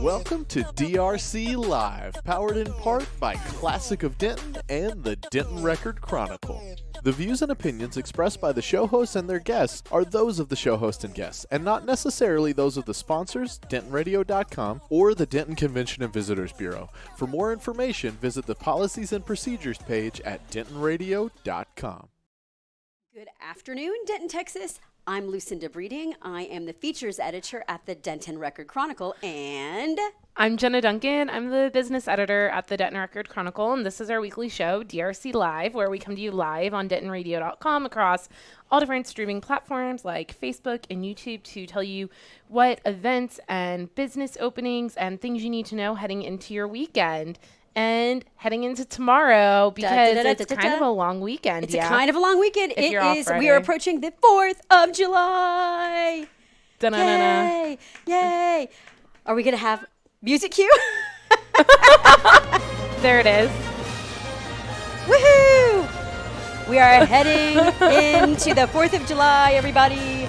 Welcome to DRC Live, powered in part by Classic of Denton and the Denton Record-Chronicle. The views and opinions expressed by the show hosts and their guests are those of the show host and guests, and not necessarily those of the sponsors, DentonRadio.com, or the Denton Convention and Visitors Bureau. For more information, visit the Policies and Procedures page at DentonRadio.com. Good afternoon, Denton, Texas. I'm Lucinda Breeding. I am the features editor at the Denton Record-Chronicle, and I'm Jenna Duncan. I'm the business editor at the Denton Record-Chronicle, and this is our weekly show, DRC Live, where we come to you live on DentonRadio.com across all different streaming platforms like Facebook and YouTube to tell you what events and business openings and things you need to know heading into your weekend. And heading into tomorrow, because it's kind of a long weekend. It's a kind of a long weekend. If you're off Friday. We are approaching the 4th of July. Yay! Yay! Are we going to have music cue? There it is. Woohoo! We are heading into the 4th of July, everybody.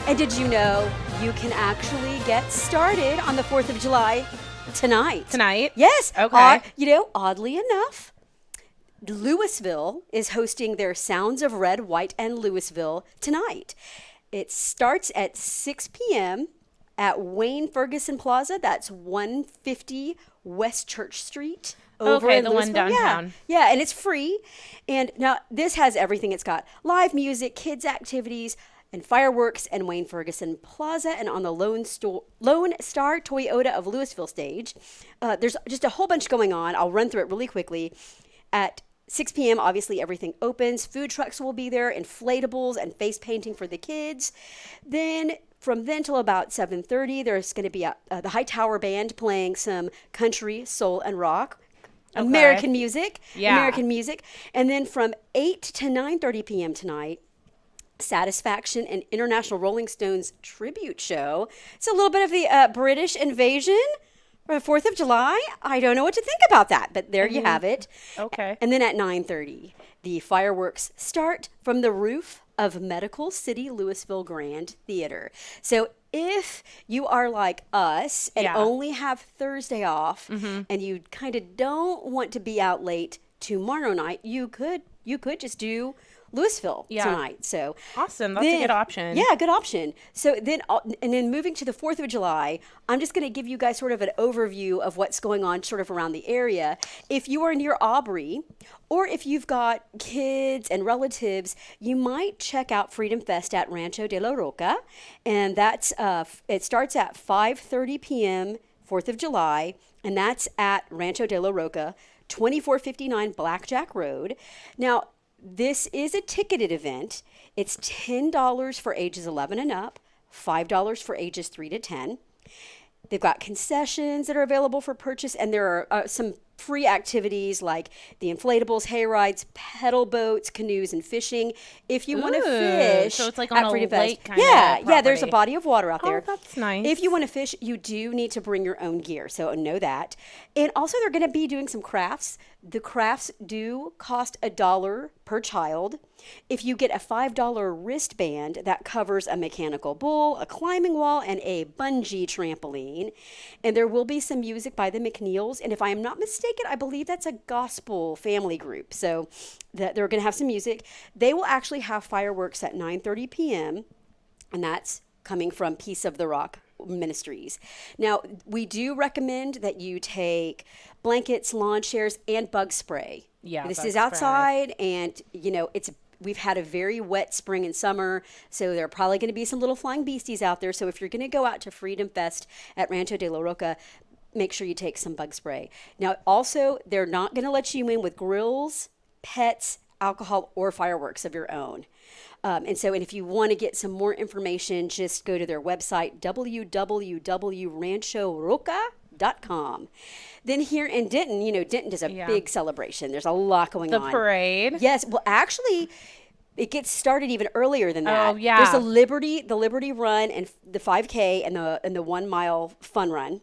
And did you know you can actually get started on the 4th of July Tonight? Yes. Okay. Oddly enough, Louisville is hosting their Sounds of Red, White, and Louisville tonight. It starts at 6 p.m. at Wayne Ferguson Plaza. That's 150 West Church Street. Over in the Louisville. one downtown. Yeah, and it's free. And now this has everything. It's got live music, kids activities, and fireworks and Wayne Ferguson Plaza, and on the Lone Star Toyota of Louisville stage. There's just a whole bunch going on. I'll run through it really quickly. At 6 p.m., obviously, everything opens. Food trucks will be there, inflatables, and face painting for the kids. Then, from then till about 7:30, there's going to be the High Tower Band playing some country, soul, and rock. Okay. American music. And then from 8 to 9:30 p.m. tonight, Satisfaction and International Rolling Stones tribute show. It's a little bit of the British invasion for the 4th of July. I don't know what to think about that, but there you have it. Okay. And then at 9:30, the fireworks start from the roof of Medical City Louisville Grand Theater. So if you are like us and only have Thursday off and you kind of don't want to be out late tomorrow night, you could just do Louisville tonight. So awesome. That's a good option. Yeah, good option. So then moving to the 4th of July, I'm just going to give you guys sort of an overview of what's going on sort of around the area. If you are near Aubrey, or if you've got kids and relatives, you might check out Freedom Fest at Rancho de la Roca. And that's it starts at 5:30 p.m., 4th of July, and that's at Rancho de la Roca, 2459 Blackjack Road. Now, this is a ticketed event. It's $10 for ages 11 and up, $5 for ages 3 to 10. They've got concessions that are available for purchase, and there are some free activities like the inflatables, hay rides, pedal boats, canoes, and fishing. If you want to fish, so it's like on a Freedom lake Fest, kind of yeah, there's a body of water out there. Oh, that's nice. If you want to fish, you do need to bring your own gear, so know that. And also, they're going to be doing some crafts. The crafts do cost $1 per child. If you get a $5 wristband, that covers a mechanical bull, a climbing wall, and a bungee trampoline. And there will be some music by the McNeils. And if I am not mistaken, I believe that's a gospel family group. So that they're going to have some music. They will actually have fireworks at 9:30 p.m. And that's coming from Peace of the Rock Ministries. Now, we do recommend that you take blankets, lawn chairs, and bug spray. Yeah, this is outside, and we've had a very wet spring and summer, so there are probably going to be some little flying beasties out there. So if you're going to go out to Freedom Fest at Rancho de la Roca, make sure you take some bug spray. Now, also, they're not going to let you in with grills, pets, alcohol, or fireworks of your own. And if you want to get some more information, just go to their website, www.ranchoroca.com. Then here in Denton, Denton does a big celebration. There's a lot going on. The parade? Yes. Well, actually, it gets started even earlier than that. Oh, yeah. There's the Liberty Run and the 5K and the 1 mile fun run.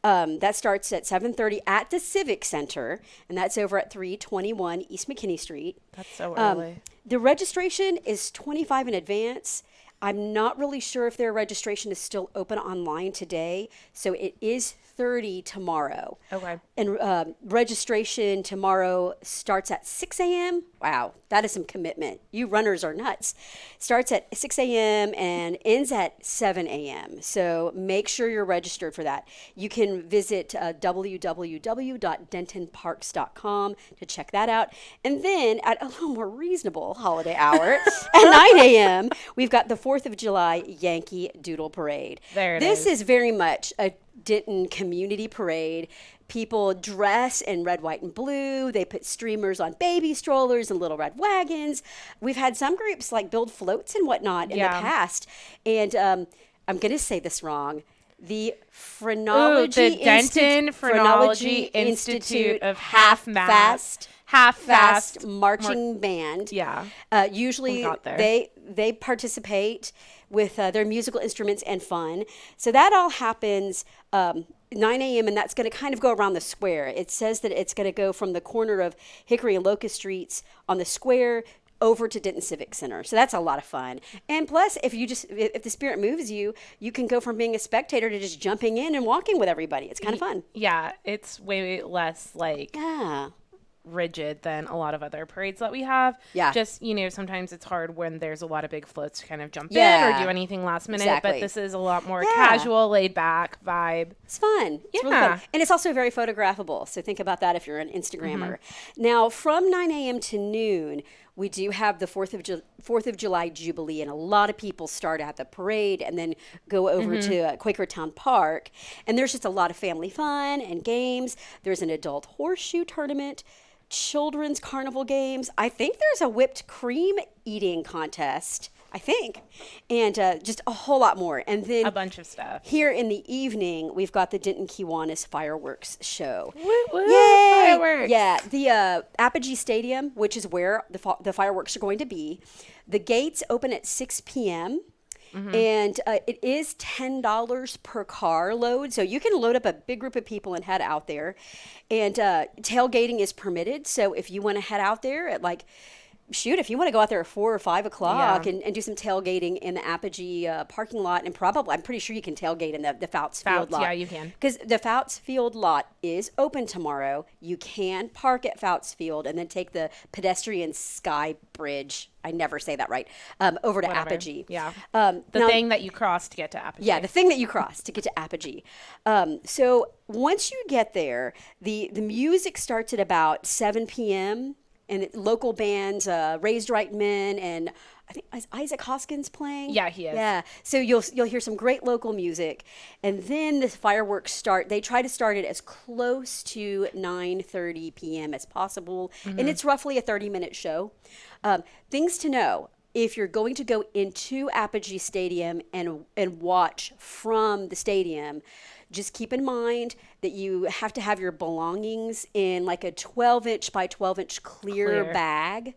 That starts at 7:30 at the Civic Center, and that's over at 321 East McKinney Street. That's so early. The registration is $25 in advance. I'm not really sure if their registration is still open online today, so it is $30 tomorrow. Okay. And registration tomorrow starts at 6 a.m. Wow, that is some commitment. You runners are nuts. Starts at 6 a.m. and ends at 7 a.m. So make sure you're registered for that. You can visit www.dentonparks.com to check that out. And then at a little more reasonable holiday hour at 9 a.m., we've got the 4th of July Yankee Doodle Parade. This is very much a Denton community parade. People dress in red, white, and blue. They put streamers on baby strollers and little red wagons. We've had some groups like build floats and whatnot in the past. And I'm going to say this wrong. The the Denton Phrenology Institute of Half-Fast Marching Band. Yeah. Usually they participate with their musical instruments and fun. So that all happens 9 a.m. and that's going to kind of go around the square. It says that it's going to go from the corner of Hickory and Locust Streets on the square over to Denton Civic Center. So that's a lot of fun. And plus, if the spirit moves you, you can go from being a spectator to just jumping in and walking with everybody. It's kind of fun. Yeah, it's way less rigid than a lot of other parades that we have. Yeah. Just, sometimes it's hard when there's a lot of big floats to kind of jump in or do anything last minute. Exactly. But this is a lot more casual, laid back vibe. It's fun. It's really fun. And it's also very photographable. So think about that if you're an Instagrammer. Now, from 9 a.m. to noon, we do have the 4th of July Jubilee, and a lot of people start at the parade and then go over to Quakertown Park. And there's just a lot of family fun and games. There's an adult horseshoe tournament, children's carnival games. I think there's a whipped cream eating contest, and just a whole lot more. And then a bunch of stuff. Here in the evening, we've got the Denton Kiwanis fireworks show. Woo, Yay! Fireworks! Yeah, the Apogee Stadium, which is where the fireworks are going to be. The gates open at 6 p.m. And it is $10 per car load. So you can load up a big group of people and head out there. And tailgating is permitted. So if you want to head out there at if you want to go out there at 4 or 5 o'clock and do some tailgating in the Apogee parking lot, and probably, I'm pretty sure you can tailgate in the Fouts Field lot. Yeah, you can. Because the Fouts Field lot is open tomorrow. You can park at Fouts Field and then take the pedestrian sky bridge. I never say that right. Over to Apogee. Yeah. The thing that you cross to get to Apogee. Yeah, the thing that you cross to get to Apogee. So once you get there, the music starts at about 7 p.m., and local bands, Raised Right Men, and I think is Isaac Hoskins playing. Yeah, he is. Yeah, so you'll hear some great local music, and then the fireworks start. They try to start it as close to 9:30 p.m. as possible, and it's roughly a 30-minute show. Things to know: if you're going to go into Apogee Stadium and watch from the stadium, just keep in mind that you have to have your belongings in like a 12-inch by 12-inch clear bag.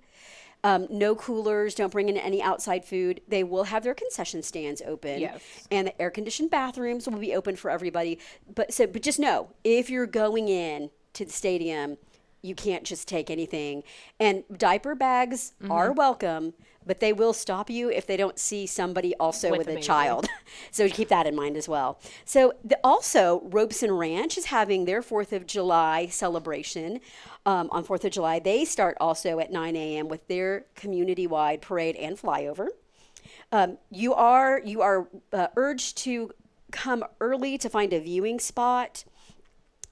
No coolers. Don't bring in any outside food. They will have their concession stands open. Yes. And the air-conditioned bathrooms will be open for everybody. But just know, if you're going in to the stadium, you can't just take anything. And diaper bags are welcome, but they will stop you if they don't see somebody also with a child. So keep that in mind as well. So also, Robeson Ranch is having their 4th of July celebration on 4th of July. They start also at 9 a.m. with their community-wide parade and flyover. You are urged to come early to find a viewing spot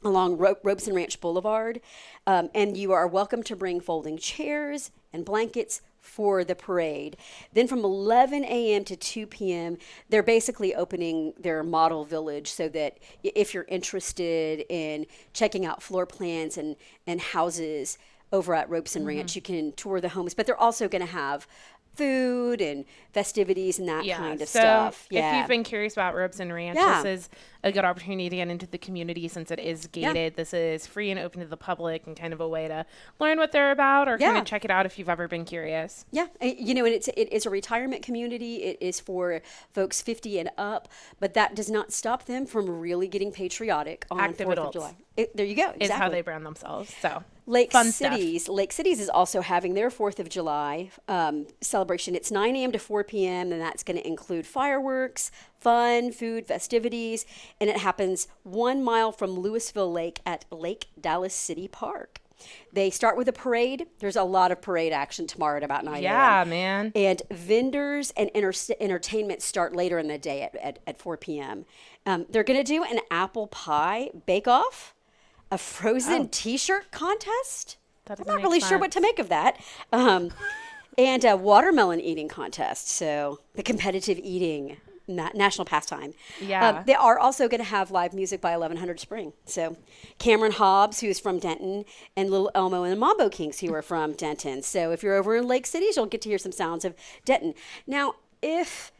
along Robeson Ranch Boulevard, and you are welcome to bring folding chairs and blankets for the parade. Then from 11 a.m. to 2 p.m., they're basically opening their model village so that if you're interested in checking out floor plans and houses over at Robeson Ranch, you can tour the homes. But they're also going to have food and festivities and that kind of so stuff. If you've been curious about Ropes and Ranch, this is a good opportunity to get into the community since it is gated. This is free and open to the public and kind of a way to learn what they're about or kind of check it out if you've ever been curious. Yeah, you know, and it is a retirement community. It is for folks 50 and up, but that does not stop them from really getting patriotic on Active 4th adults. of July. There you go. Exactly. Is how they brand themselves. So Lake fun Cities. stuff. Lake Cities is also having their 4th of July celebration. It's 9 a.m. to 4 p.m., and that's going to include fireworks, fun, food, festivities, and it happens 1 mile from Louisville Lake at Lake Dallas City Park. They start with a parade. There's a lot of parade action tomorrow at about 9 a.m. Yeah, man. And vendors and entertainment start later in the day at 4 p.m. They're going to do an apple pie bake-off, a frozen T-shirt contest. I'm not really sure what to make of that. And a watermelon eating contest. So the competitive eating national pastime. Yeah. They are also going to have live music by 1100 Spring. So Cameron Hobbs, who's from Denton, and Little Elmo and the Mambo Kings, who are from Denton. So if you're over in Lake Cities, you'll get to hear some sounds of Denton. Now, if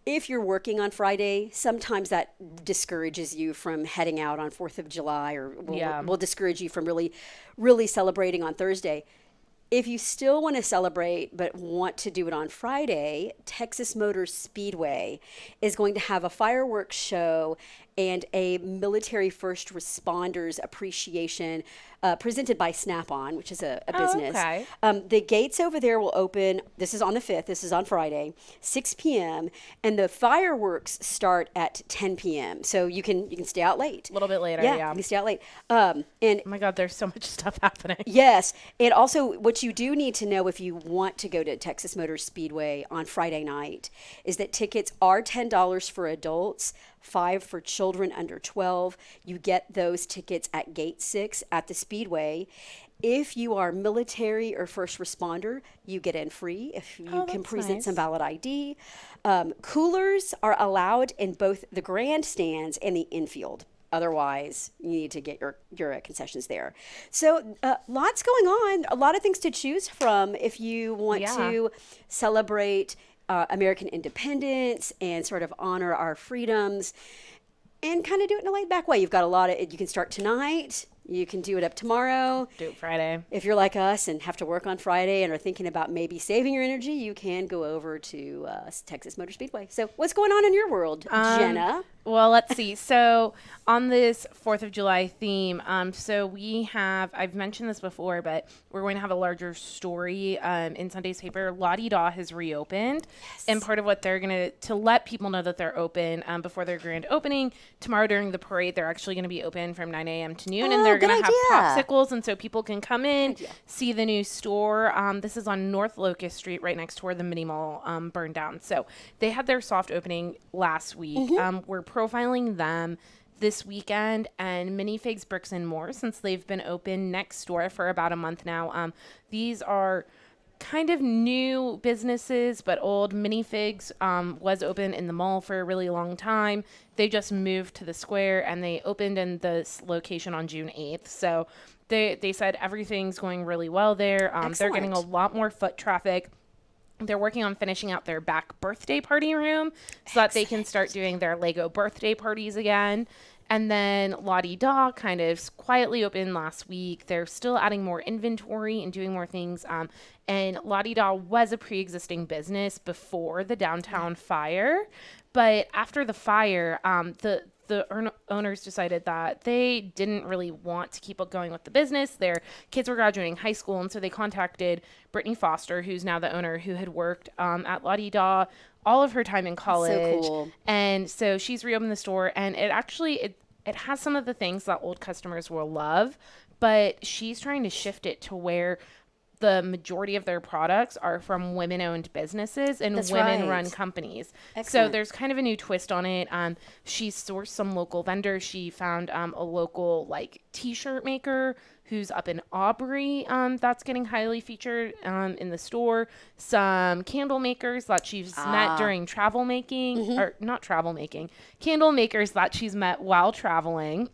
you're working on Friday, sometimes that discourages you from heading out on 4th of July or will discourage you from really celebrating on Thursday. If you still want to celebrate but want to do it on Friday, Texas Motor Speedway is going to have a fireworks show and a military first responders appreciation presented by Snap-on, which is a business. Okay. The gates over there will open, this is on the 5th, this is on Friday, 6 p.m., and the fireworks start at 10 p.m., so you can stay out late. A little bit later, You can stay out late. And oh my God, there's so much stuff happening. yes, and also what you do need to know if you want to go to Texas Motor Speedway on Friday night is that tickets are $10 for adults, $5 for children under 12. You get those tickets at Gate 6 at the Speedway. If you are military or first responder, you get in free if you can present some valid ID. Coolers are allowed in both the grandstands and the infield. Otherwise, you need to get your concessions there. So lots going on, a lot of things to choose from if you want to celebrate American independence and sort of honor our freedoms and kind of do it in a laid back way. You've got a lot of, you can start tonight. You can do it up tomorrow. Do it Friday. If you're like us and have to work on Friday and are thinking about maybe saving your energy, you can go over to Texas Motor Speedway. So what's going on in your world, Jenna? Well, let's see. So on this 4th of July theme, so we have, I've mentioned this before, but we're going to have a larger story in Sunday's paper. Lottie Daw has reopened. Yes. And part of what they're going to let people know that they're open before their grand opening, tomorrow during the parade, they're actually going to be open from 9 a.m. to noon. And they're going to have popsicles. And so people can come in, see the new store. This is on North Locust Street, right next to where the mini mall burned down. So they had their soft opening last week. We're profiling them this weekend, and Minifigs Bricks and More, since they've been open next door for about a month now. These are kind of new businesses, but old. Minifigs was open in the mall for a really long time. They just moved to the square, and they opened in this location on June 8th. So they said everything's going really well there. They're getting a lot more foot traffic. They're working on finishing out their back birthday party room so that they can start doing their Lego birthday parties again. And then Lottie Daw kind of quietly opened last week. They're still adding more inventory and doing more things. And Lottie Daw was a pre-existing business before the downtown fire. But after the fire, the owners decided that they didn't really want to keep going with the business. Their kids were graduating high school, and so they contacted Brittany Foster, who's now the owner, who had worked at Lottie Daw all of her time in college. So cool. And so she's reopened the store, and it actually it has some of the things that old customers will love, but she's trying to shift it to where the majority of their products are from women-owned businesses and women-run companies. Excellent. So there's kind of a new twist on it. She sourced some local vendors. She found a local T-shirt maker who's up in Aubrey that's getting highly featured in the store. Some candle makers that she's met during travel making, or not travel making, candle makers that she's met while traveling.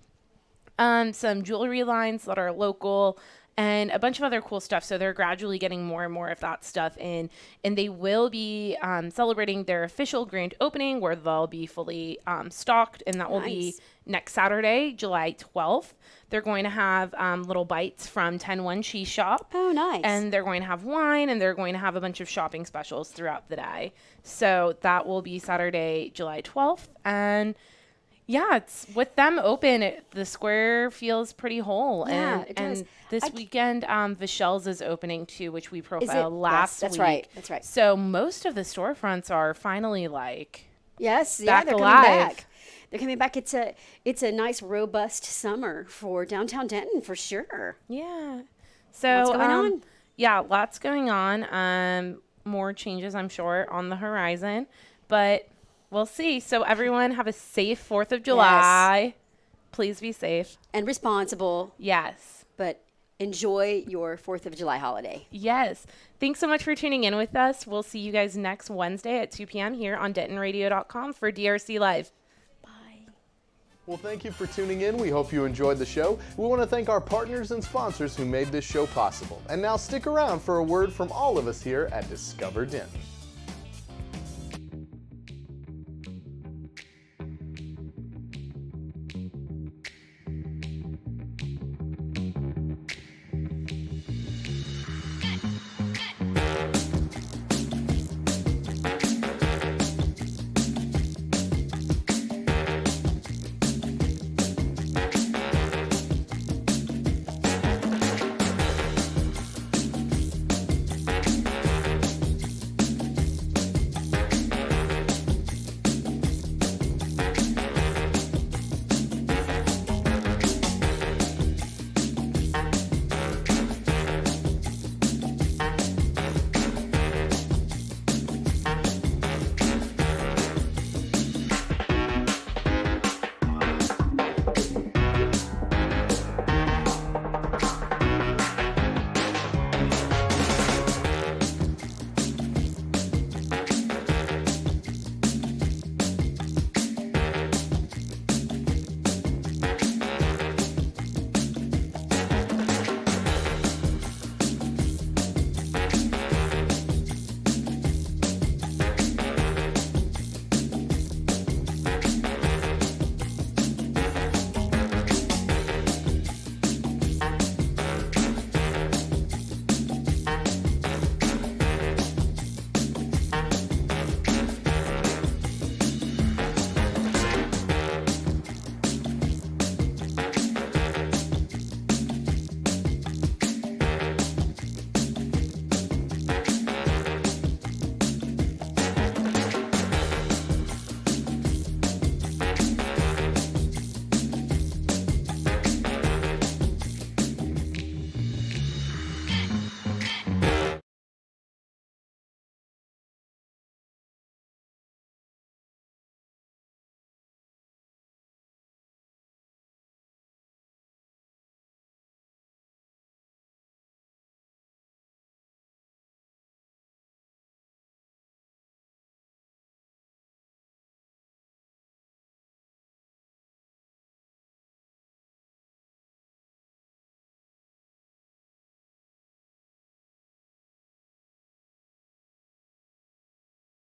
Some jewelry lines that are local. and a bunch of other cool stuff. So they're gradually getting more and more of that stuff in, and they will be celebrating their official grand opening where they'll be fully stocked, and that will be next Saturday, July 12th. They're going to have little bites from 10-1 Cheese Shop. Oh, nice. And they're going to have wine, and they're going to have a bunch of shopping specials throughout the day. So that will be Saturday, July 12th. And yeah, it's with them open, the square feels pretty whole. Yeah, and, it does. And this weekend, Vichelle's is opening too, which we profiled last Yes, that's week. right. That's right. So most of the storefronts are finally like Yes, back they're alive. coming back. They're coming back. It's a nice, robust summer for downtown Denton for sure. Yeah. So What's going on? Yeah, lots going on. More changes, I'm sure, on the horizon, but we'll see. So everyone have a safe 4th of July. Please be safe. And responsible, Yes. but enjoy your 4th of July holiday. Yes. Thanks so much for tuning in with us. We'll see you guys next Wednesday at 2 p.m. here on DentonRadio.com for DRC Live. Well, thank you for tuning in. We hope you enjoyed the show. We want to thank our partners and sponsors who made this show possible. And now stick around for a word from all of us here at Discover Denton.